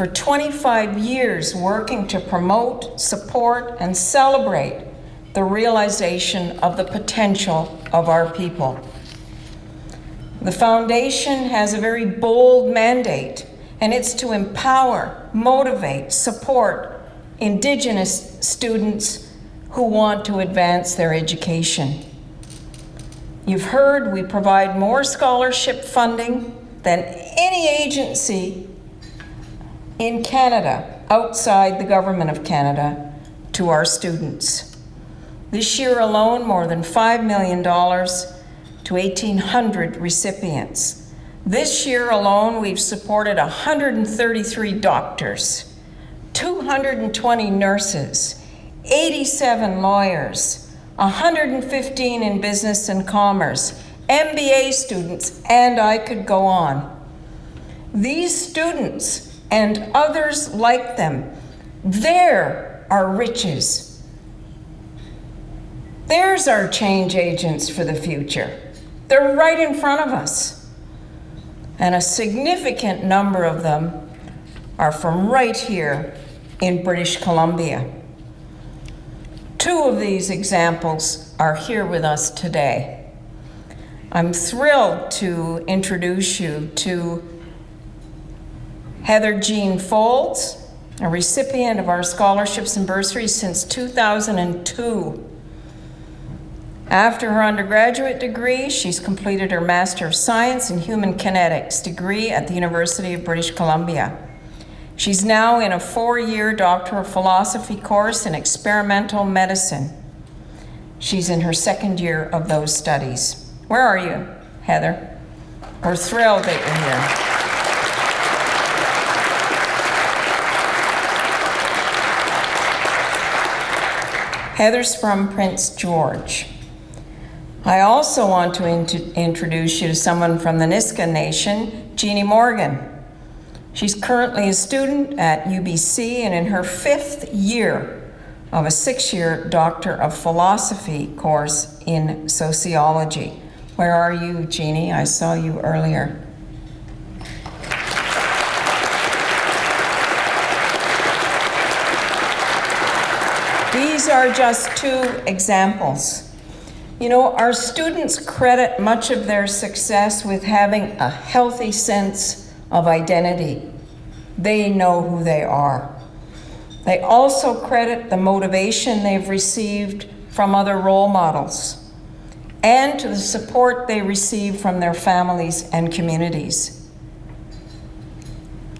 for 25 years working to promote, support, and celebrate the realization of the potential of our people. The Foundation has a very bold mandate, and it's to empower, motivate, support Indigenous students who want to advance their education. You've heard we provide more scholarship funding than any agency in Canada, outside the Government of Canada, to our students. This year alone, more than $5 million to 1,800 recipients. This year alone, we've supported 133 doctors, 220 nurses, 87 lawyers, 115 in business and commerce, MBA students, and I could go on. These students and others like them, they're our riches. There's our change agents for the future. They're right in front of us. And a significant number of them are from right here in British Columbia. Two of these examples are here with us today. I'm thrilled to introduce you to Heather Jean Folds, a recipient of our scholarships and bursaries since 2002. After her undergraduate degree, she's completed her Master of Science in Human Kinetics degree at the University of British Columbia. She's now in a 4-year Doctor of Philosophy course in experimental medicine. She's in her 2nd year of those studies. Where are you, Heather? We're thrilled that you're here. Heather's from Prince George. I also want to introduce you to someone from the Nisga'a Nation, Jeannie Morgan. She's currently a student at UBC and in her 5th year of a 6-year Doctor of Philosophy course in sociology. Where are you, Jeannie? I saw you earlier. These are just 2 examples. You know, our students credit much of their success with having a healthy sense of identity. They know who they are. They also credit the motivation they've received from other role models and to the support they receive from their families and communities.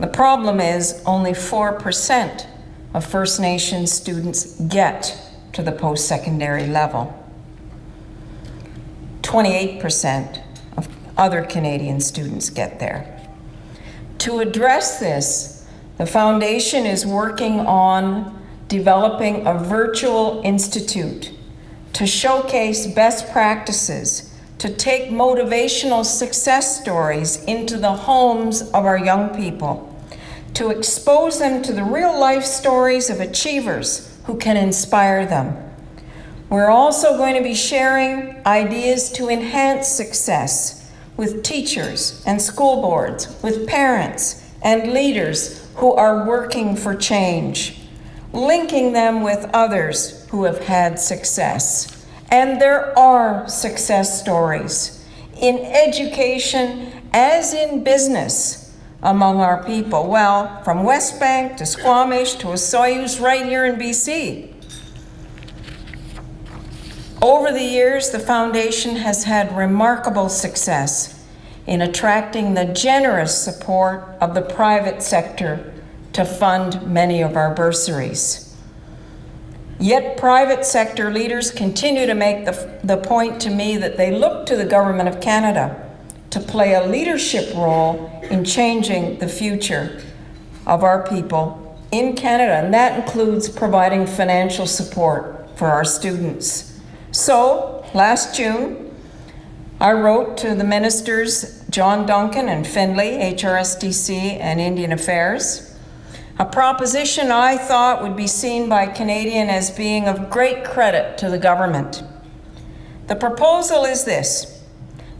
The problem is only 4% of First Nations students get to the post-secondary level. 28% of other Canadian students get there. To address this, the Foundation is working on developing a virtual institute to showcase best practices, to take motivational success stories into the homes of our young people, to expose them to the real life stories of achievers who can inspire them. We're also going to be sharing ideas to enhance success with teachers and school boards, with parents and leaders who are working for change, linking them with others who have had success. And there are success stories in education as in business among our people. Well, from West Bank to Squamish to Osoyoos right here in BC. Over the years, the Foundation has had remarkable success in attracting the generous support of the private sector to fund many of our bursaries. Yet private sector leaders continue to make the point to me that they look to the Government of Canada to play a leadership role in changing the future of our people in Canada, and that includes providing financial support for our students. So, last June, I wrote to the ministers, John Duncan and Findlay, HRSDC and Indian Affairs, a proposition I thought would be seen by Canadians as being of great credit to the government. The proposal is this,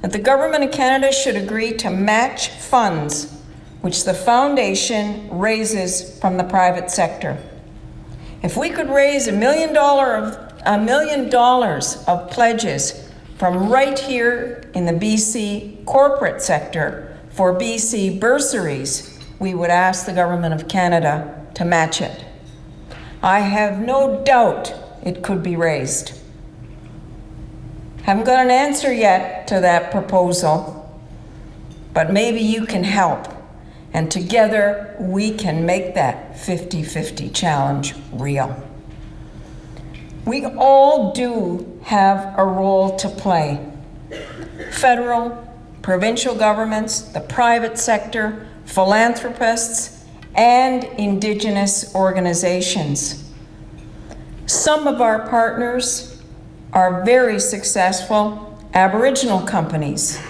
that the Government of Canada should agree to match funds which the foundation raises from the private sector. If we could raise $1 million of pledges from right here in the BC corporate sector for BC bursaries, we would ask the Government of Canada to match it. I have no doubt it could be raised. Haven't got an answer yet to that proposal, but maybe you can help, and together we can make that 50-50 challenge real. We all do have a role to play. Federal, provincial governments, the private sector, philanthropists, and Indigenous organizations. Some of our partners are very successful Aboriginal companies,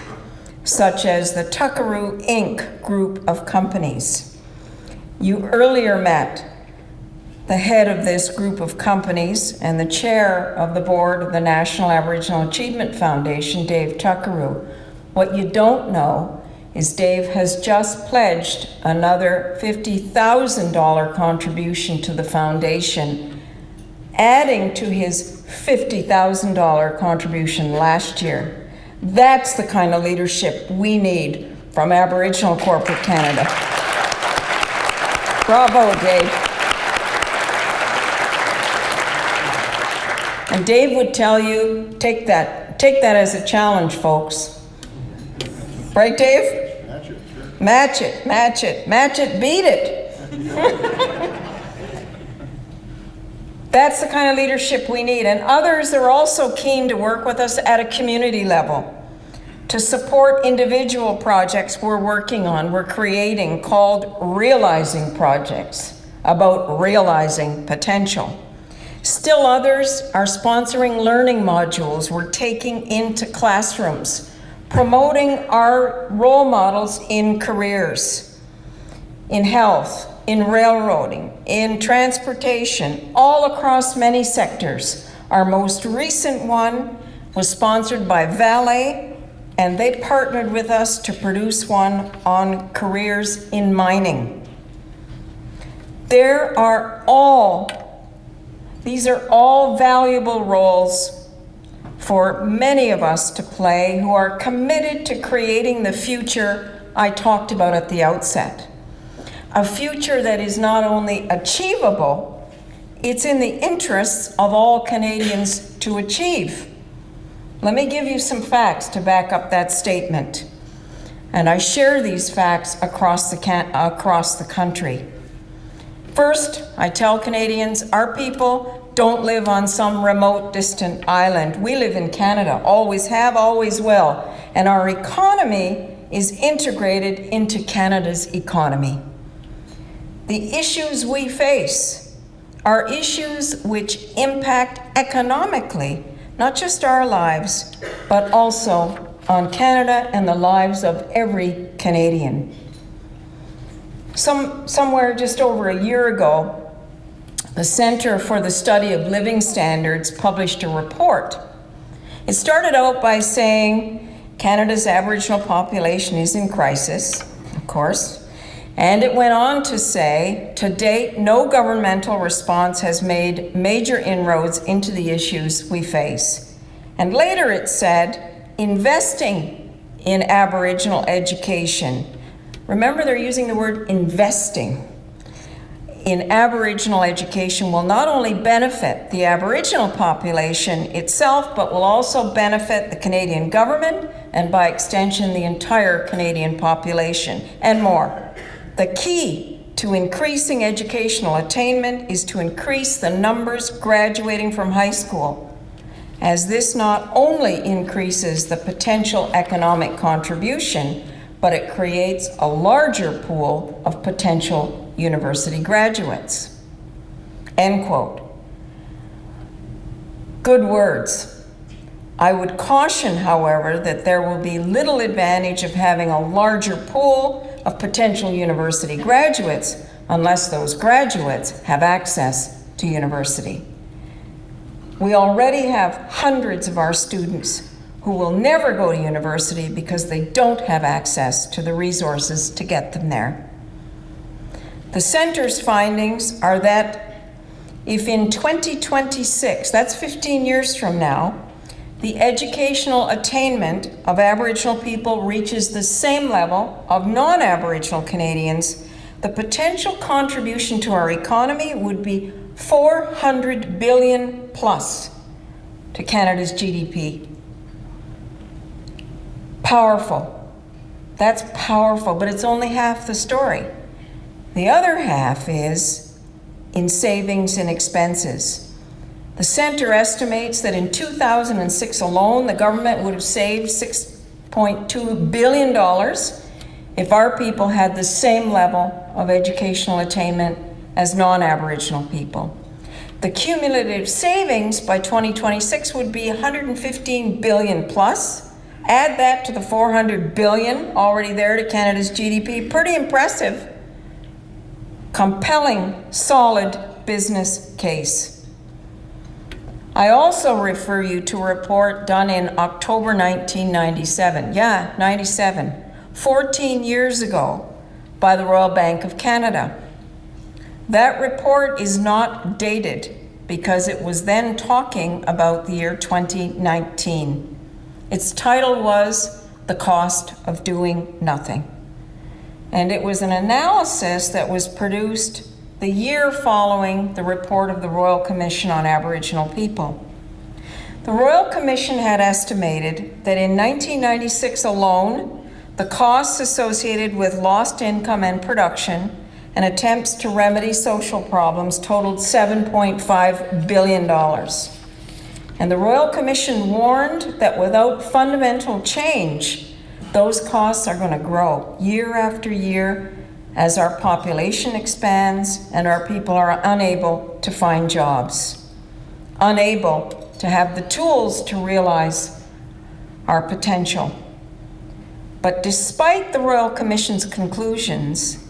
such as the Tuckaroo Inc. group of companies. You earlier met the head of this group of companies and the chair of the board of the National Aboriginal Achievement Foundation, Dave Tuckaroo. What you don't know is Dave has just pledged another $50,000 contribution to the foundation, adding to his $50,000 contribution last year. That's the kind of leadership we need from Aboriginal corporate Canada. Bravo, Dave. And Dave would tell you, take that as a challenge, folks. Right, Dave? Match it, sure. Match it, match it, match it, beat it. That's the kind of leadership we need. And others are also keen to work with us at a community level to support individual projects we're working on, we're creating, called Realizing Projects, about realizing potential. Still others are sponsoring learning modules we're taking into classrooms, promoting our role models in careers, in health, in railroading, in transportation, all across many sectors. Our most recent one was sponsored by Vale, and they partnered with us to produce one on careers in mining. These are all valuable roles for many of us to play who are committed to creating the future I talked about at the outset. A future that is not only achievable, it's in the interests of all Canadians to achieve. Let me give you some facts to back up that statement. And I share these facts across the country. First, I tell Canadians, our people don't live on some remote, distant island. We live in Canada, always have, always will. And our economy is integrated into Canada's economy. The issues we face are issues which impact economically, not just our lives, but also on Canada and the lives of every Canadian. Somewhere just over a year ago, the Centre for the Study of Living Standards published a report. It started out by saying Canada's Aboriginal population is in crisis, of course, and it went on to say, to date, no governmental response has made major inroads into the issues we face. And later it said, investing in Aboriginal education. Remember, they're using the word investing in Aboriginal education will not only benefit the Aboriginal population itself, but will also benefit the Canadian government and by extension the entire Canadian population and more. The key to increasing educational attainment is to increase the numbers graduating from high school, as this not only increases the potential economic contribution, but it creates a larger pool of potential university graduates. End quote. Good words. I would caution, however, that there will be little advantage of having a larger pool of potential university graduates unless those graduates have access to university. We already have hundreds of our students who will never go to university because they don't have access to the resources to get them there. The Center's findings are that if in 2026, that's 15 years from now, the educational attainment of Aboriginal people reaches the same level of non-Aboriginal Canadians, the potential contribution to our economy would be 400 billion plus to Canada's GDP. Powerful. That's powerful, but it's only half the story. The other half is in savings and expenses. The Centre estimates that in 2006 alone, the government would have saved $6.2 billion if our people had the same level of educational attainment as non-Aboriginal people. The cumulative savings by 2026 would be 115 billion plus. Add that to the 400 billion already there to Canada's GDP. Pretty impressive. Compelling, solid business case. I also refer you to a report done in October 1997. Yeah, 97. 14 years ago by the Royal Bank of Canada. That report is not dated because it was then talking about the year 2019. Its title was The Cost of Doing Nothing. And it was an analysis that was produced the year following the report of the Royal Commission on Aboriginal People. The Royal Commission had estimated that in 1996 alone, the costs associated with lost income and production and attempts to remedy social problems totaled $7.5 billion. And the Royal Commission warned that without fundamental change, those costs are going to grow year after year as our population expands and our people are unable to find jobs, unable to have the tools to realize our potential. But despite the Royal Commission's conclusions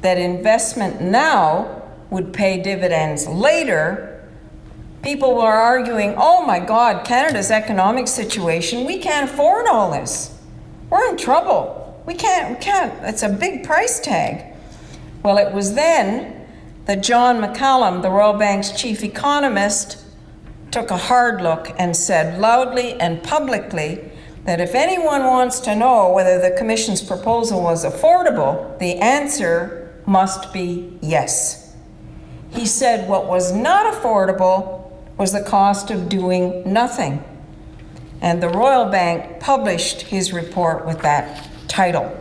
that investment now would pay dividends later, people were arguing, oh my God, Canada's economic situation, we can't afford all this. We're in trouble. We can't, it's a big price tag. Well, it was then that John McCallum, the Royal Bank's chief economist, took a hard look and said loudly and publicly that if anyone wants to know whether the Commission's proposal was affordable, the answer must be yes. He said what was not affordable was the cost of doing nothing. And the Royal Bank published his report with that title.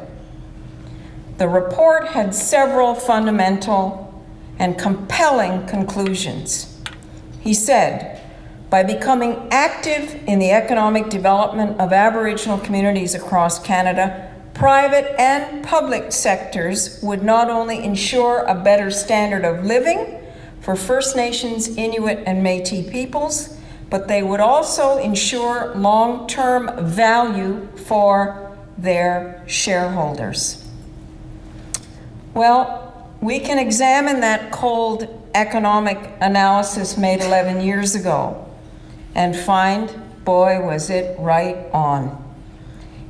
The report had several fundamental and compelling conclusions. He said, by becoming active in the economic development of Aboriginal communities across Canada, private and public sectors would not only ensure a better standard of living for First Nations, Inuit, and Métis peoples, but they would also ensure long-term value for their shareholders. Well, we can examine that cold economic analysis made 11 years ago and find, boy, was it right on.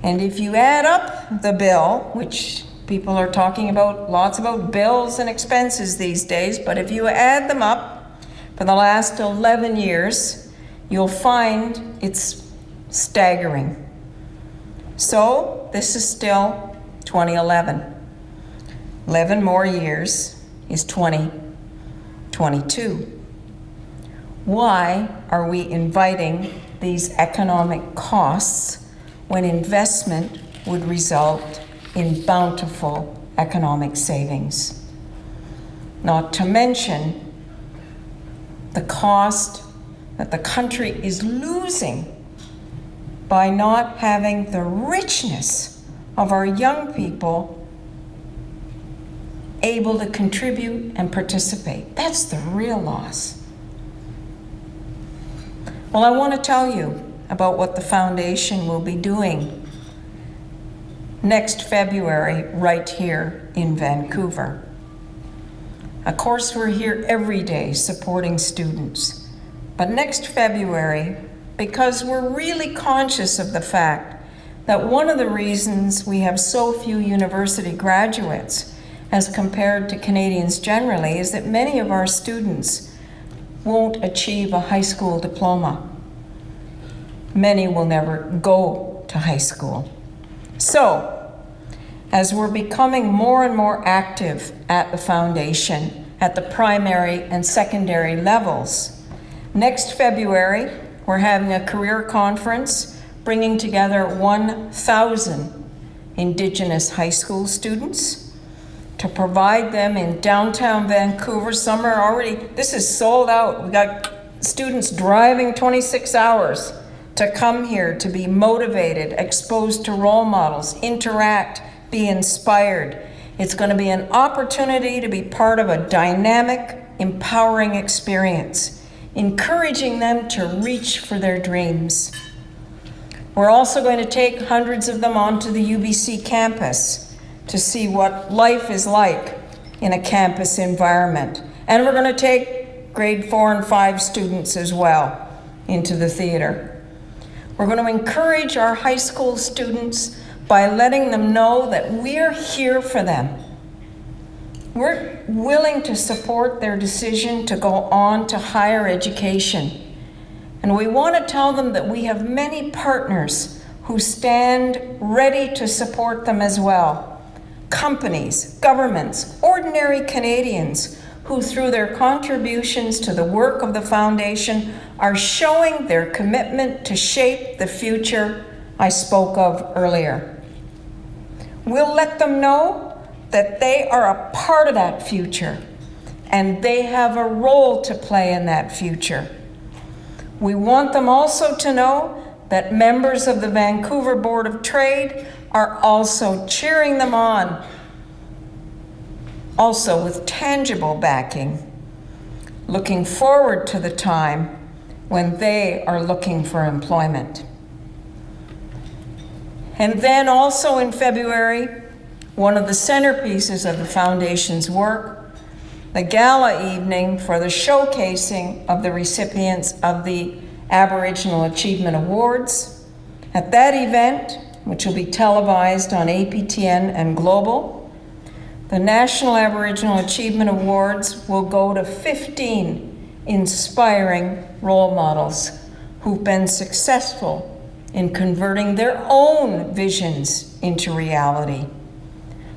And if you add up the bill, which people are talking about, lots about bills and expenses these days, but if you add them up for the last 11 years, you'll find it's staggering. So this is still 2011. 11 more years is 2022. Why are we inviting these economic costs when investment would result in bountiful economic savings? Not to mention the cost that the country is losing by not having the richness of our young people able to contribute and participate. That's the real loss. Well, I want to tell you about what the Foundation will be doing next February right here in Vancouver. Of course, we're here every day supporting students, but next February, because we're really conscious of the fact that one of the reasons we have so few university graduates as compared to Canadians generally, is that many of our students won't achieve a high school diploma. Many will never go to high school. So, as we're becoming more and more active at the foundation, at the primary and secondary levels, next February, we're having a career conference bringing together 1,000 Indigenous high school students to provide them in downtown Vancouver. Some are already, this is sold out. We got students driving 26 hours to come here to be motivated, exposed to role models, interact, be inspired. It's going to be an opportunity to be part of a dynamic, empowering experience, encouraging them to reach for their dreams. We're also going to take hundreds of them onto the UBC campus to see what life is like in a campus environment. And we're going to take grade 4 and 5 students as well into the theater. We're going to encourage our high school students by letting them know that we're here for them. We're willing to support their decision to go on to higher education. And we want to tell them that we have many partners who stand ready to support them as well. Companies, governments, ordinary Canadians who through their contributions to the work of the foundation are showing their commitment to shape the future I spoke of earlier. We'll let them know that they are a part of that future and they have a role to play in that future. We want them also to know that members of the Vancouver Board of Trade are also cheering them on, also with tangible backing, looking forward to the time when they are looking for employment. And then also in February, one of the centerpieces of the foundation's work, the gala evening for the showcasing of the recipients of the Aboriginal Achievement Awards. At that event, which will be televised on APTN and Global, the National Aboriginal Achievement Awards will go to 15 inspiring role models who've been successful in converting their own visions into reality.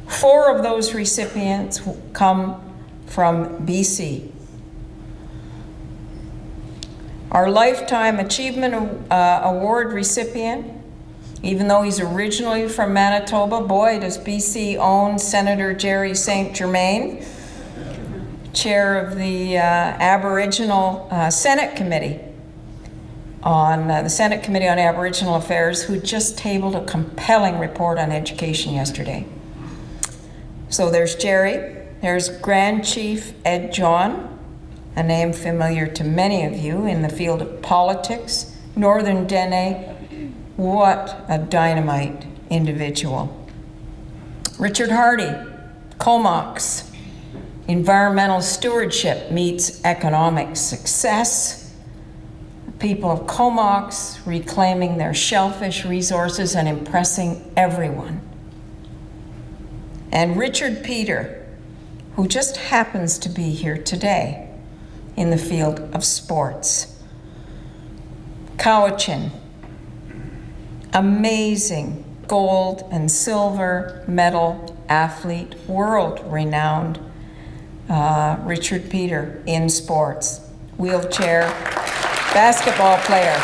4 of those recipients come from BC. Our Lifetime Achievement Award recipient, even though he's originally from Manitoba, boy, does BC own Senator Jerry St. Germain, chair of the Aboriginal Senate Committee on the Senate Committee on Aboriginal Affairs, who just tabled a compelling report on education yesterday. So there's Jerry, there's Grand Chief Ed John, a name familiar to many of you in the field of politics, Northern Dene. What a dynamite individual. Richard Hardy, Comox, environmental stewardship meets economic success. People of Comox reclaiming their shellfish resources and impressing everyone. And Richard Peter, who just happens to be here today in the field of sports. Cowichan, amazing gold and silver medal athlete, world-renowned Richard Peter in sports, wheelchair basketball player.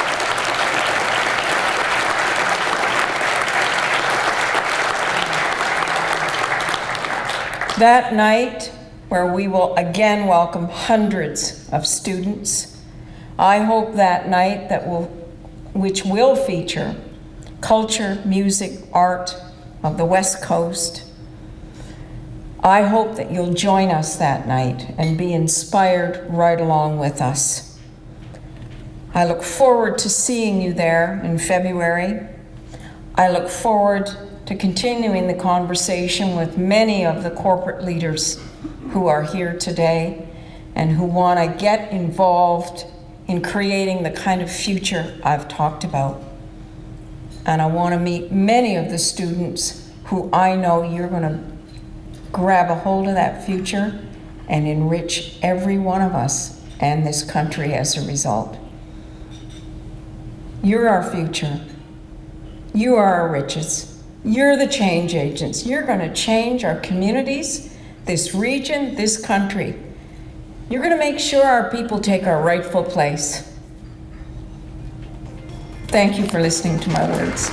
That night, where we will again welcome hundreds of students, I hope that night which will feature culture, music, art of the West Coast. I hope that you'll join us that night and be inspired right along with us. I look forward to seeing you there in February. I look forward to continuing the conversation with many of the corporate leaders who are here today and who want to get involved in creating the kind of future I've talked about. And I want to meet many of the students who I know you're going to grab a hold of that future and enrich every one of us and this country as a result. You're our future. You are our riches. You're the change agents. You're going to change our communities, this region, this country. You're going to make sure our people take our rightful place. Thank you for listening to my words.